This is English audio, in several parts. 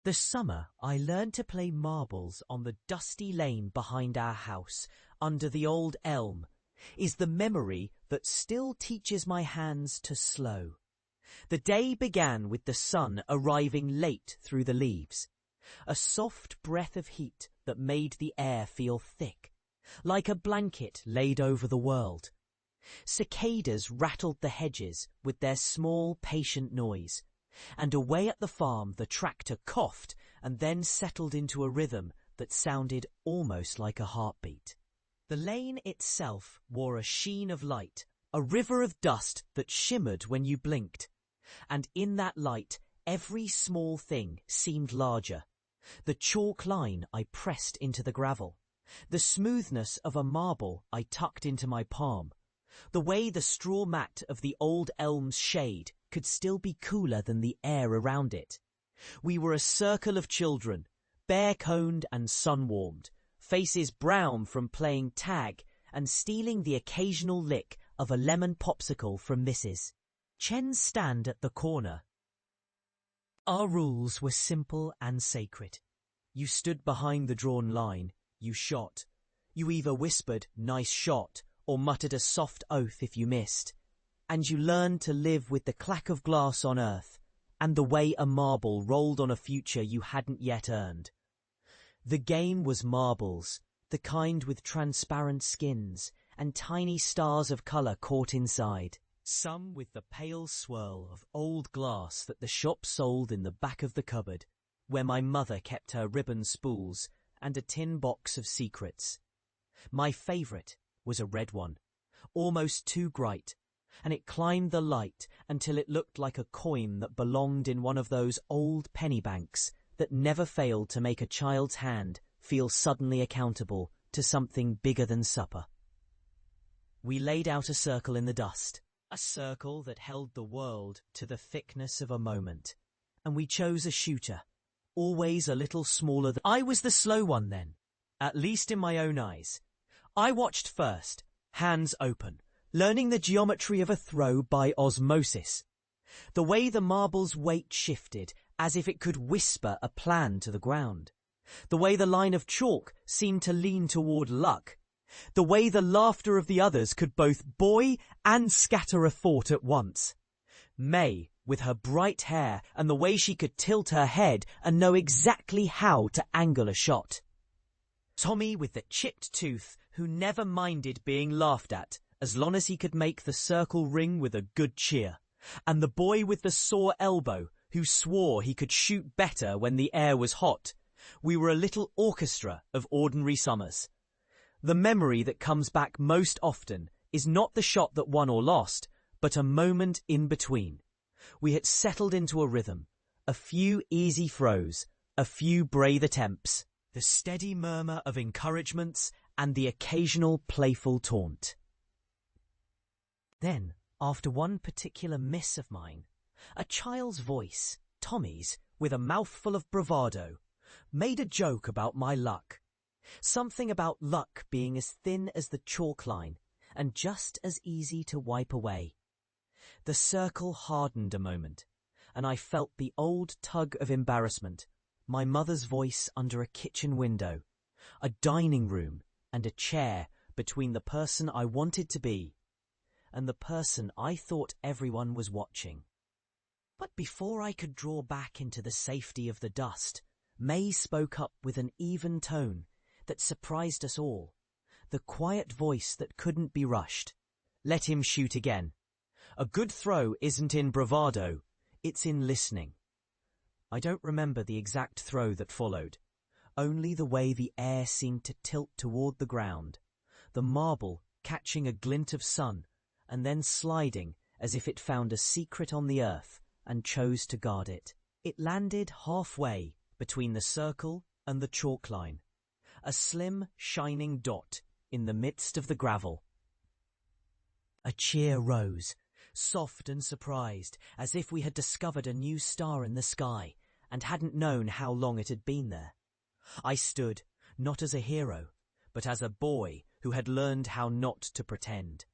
The summer I learned to play marbles on the dusty lane behind our house, under the old elm, is the memory that still teaches my hands to slow. The day began with the sun arriving late through the leaves, a soft breath of heat that made the air feel thick, like a blanket laid over the world. Cicadas rattled the hedges with their small, patient noise, and away at the farm the tractor coughed and then settled into a rhythm that sounded almost like a heartbeat. The lane itself wore a sheen of light, a river of dust that shimmered when you blinked, and in that light every small thing seemed larger. The chalk line I pressed into the gravel, the smoothness of a marble I tucked into my palm, the way the straw mat of the old elm's shade could still be cooler than the air around it. We were a circle of children, bare-coned and sun-warmed, faces brown from playing tag and stealing the occasional lick of a lemon popsicle from Mrs. Chen's stand at the corner. Our rules were simple and sacred. You stood behind the drawn line, you shot. You either whispered, "Nice shot," or muttered a soft oath if you missed. And you learned to live with the clack of glass on earth and the way a marble rolled on a future you hadn't yet earned. The game was marbles, the kind with transparent skins and tiny stars of colour caught inside, some with the pale swirl of old glass that the shop sold in the back of the cupboard, where my mother kept her ribbon spools and a tin box of secrets. My favourite was a red one, almost too bright, and it climbed the light until it looked like a coin that belonged in one of those old penny banks that never failed to make a child's hand feel suddenly accountable to something bigger than supper. We laid out a circle in the dust, a circle that held the world to the thickness of a moment, and we chose a shooter, always a little smaller than... I was the slow one then, at least in my own eyes. I watched first, hands open, learning the geometry of a throw by osmosis. The way the marble's weight shifted as if it could whisper a plan to the ground. The way the line of chalk seemed to lean toward luck. The way the laughter of the others could both buoy and scatter a thought at once. May, with her bright hair and the way she could tilt her head and know exactly how to angle a shot. Tommy with the chipped tooth who never minded being laughed at as long as he could make the circle ring with a good cheer, and the boy with the sore elbow who swore he could shoot better when the air was hot. We were a little orchestra of ordinary summers. The memory that comes back most often is not the shot that won or lost, but a moment in between. We had settled into a rhythm, a few easy throws, a few brave attempts, the steady murmur of encouragements and the occasional playful taunt. Then, after one particular miss of mine, a child's voice, Tommy's, with a mouthful of bravado, made a joke about my luck. Something about luck being as thin as the chalk line and just as easy to wipe away. The circle hardened a moment, and I felt the old tug of embarrassment, my mother's voice under a kitchen window, a dining room and a chair between the person I wanted to be and the person I thought everyone was watching. But before I could draw back into the safety of the dust, May spoke up with an even tone that surprised us all, the quiet voice that couldn't be rushed. Let him shoot again. A good throw isn't in bravado, it's in listening. I don't remember the exact throw that followed, only the way the air seemed to tilt toward the ground, the marble catching a glint of sun and then sliding as if it found a secret on the earth and chose to guard it. It landed halfway between the circle and the chalk line, a slim, shining dot in the midst of the gravel. A cheer rose, soft and surprised, as if we had discovered a new star in the sky and hadn't known how long it had been there. I stood, not as a hero, but as a boy who had learned how not to pretend.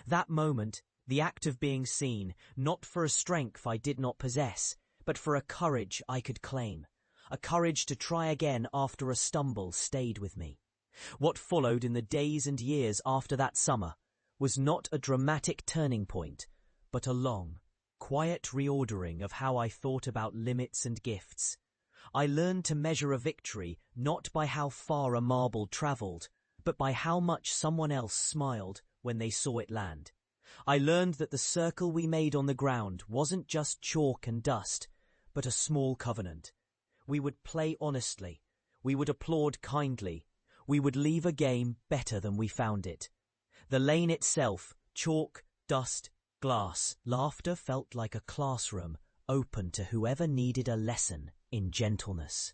That moment, the act of being seen, not for a strength I did not possess, but for a courage I could claim, A courage to try again after a stumble stayed with me. What followed in the days and years after that summer was not a dramatic turning point, but a long, quiet reordering of how I thought about limits and gifts. I learned to measure a victory not by how far a marble travelled, but by how much someone else smiled when they saw it land. I learned that the circle we made on the ground wasn't just chalk and dust, but a small covenant. We would play honestly, we would applaud kindly, we would leave a game better than we found it. The lane itself, chalk, dust, glass, laughter felt like a classroom open to whoever needed a lesson in gentleness.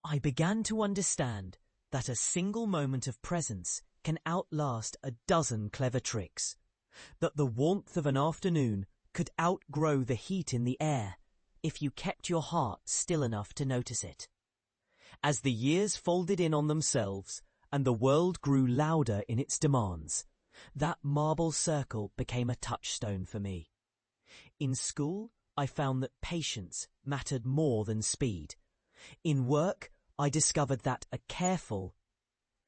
I began to understand that a single moment of presence can outlast a dozen clever tricks, that the warmth of an afternoon could outgrow the heat in the air if you kept your heart still enough to notice it. As the years folded in on themselves and the world grew louder in its demands, that marble circle became a touchstone for me. In school, I found that patience mattered more than speed. In work, I discovered that a careful,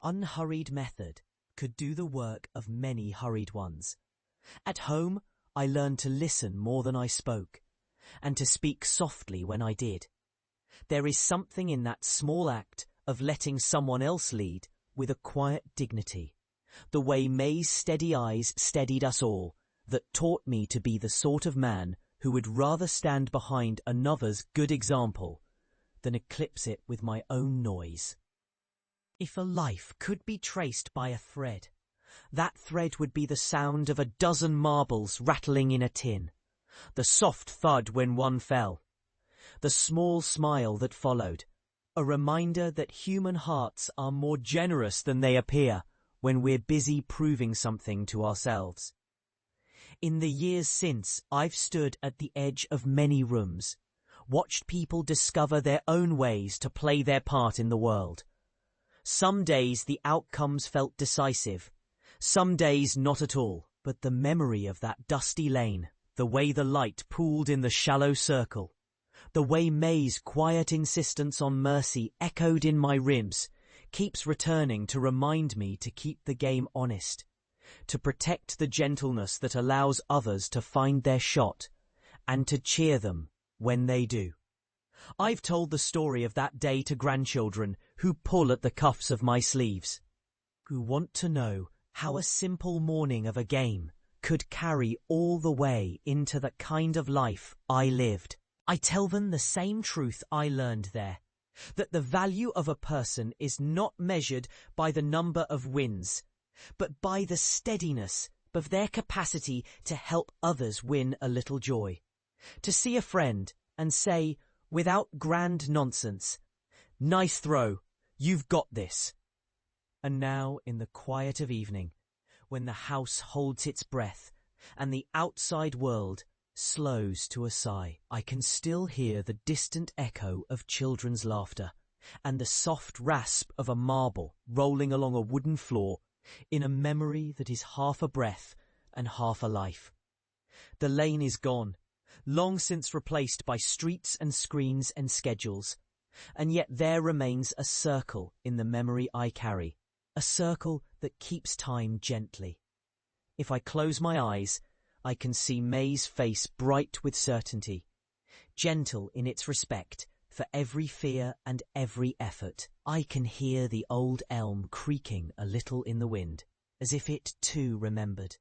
unhurried method could do the work of many hurried ones. At home, I learned to listen more than I spoke, and to speak softly when I did. There is something in that small act of letting someone else lead with a quiet dignity, the way May's steady eyes steadied us all, that taught me to be the sort of man who would rather stand behind another's good example than eclipse it with my own noise. If a life could be traced by a thread, that thread would be the sound of a dozen marbles rattling in a tin, the soft thud when one fell, the small smile that followed, a reminder that human hearts are more generous than they appear when we're busy proving something to ourselves. In the years since, I've stood at the edge of many rooms, watched people discover their own ways to play their part in the world. Some days the outcomes felt decisive, some days not at all, but the memory of that dusty lane, the way the light pooled in the shallow circle, the way May's quiet insistence on mercy echoed in my ribs, keeps returning to remind me to keep the game honest, to protect the gentleness that allows others to find their shot, and to cheer them when they do. I've told the story of that day to grandchildren who pull at the cuffs of my sleeves, who want to know how a simple morning of a game could carry all the way into the kind of life I lived. I tell them the same truth I learned there, that the value of a person is not measured by the number of wins, but by the steadiness of their capacity to help others win a little joy. To see a friend and say, without grand nonsense, "Nice throw, you've got this." And now, in the quiet of evening, when the house holds its breath and the outside world slows to a sigh, I can still hear the distant echo of children's laughter and the soft rasp of a marble rolling along a wooden floor in a memory that is half a breath and half a life. The lane is gone, long since replaced by streets and screens and schedules, and yet there remains a circle in the memory I carry, a circle that keeps time gently. If I close my eyes, I can see May's face bright with certainty, gentle in its respect for every fear and every effort. I can hear the old elm creaking a little in the wind, as if it too remembered.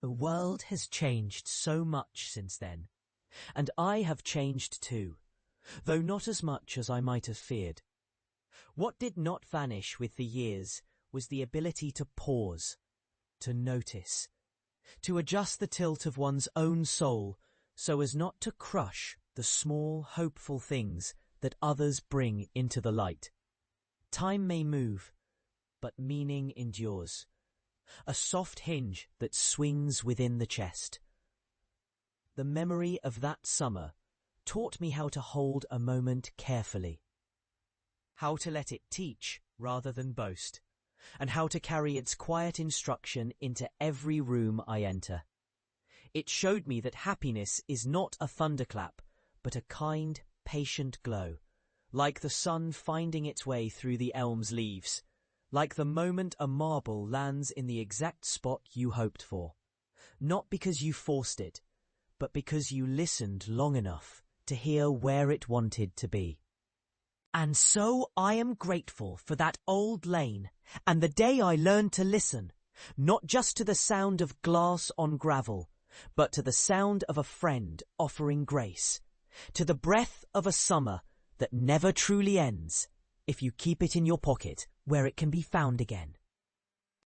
The world has changed so much since then, and I have changed too, though not as much as I might have feared. What did not vanish with the years was the ability to pause, to notice, to adjust the tilt of one's own soul so as not to crush the small, hopeful things that others bring into the light. Time may move, but meaning endures. A soft hinge that swings within the chest. The memory of that summer taught me how to hold a moment carefully, how to let it teach rather than boast, and how to carry its quiet instruction into every room I enter. It showed me that happiness is not a thunderclap, but a kind, patient glow, like the sun finding its way through the elm's leaves, like the moment a marble lands in the exact spot you hoped for, not because you forced it, but because you listened long enough to hear where it wanted to be. And so I am grateful for that old lane and the day I learned to listen, not just to the sound of glass on gravel, but to the sound of a friend offering grace, to the breath of a summer that never truly ends if you keep it in your pocket where it can be found again.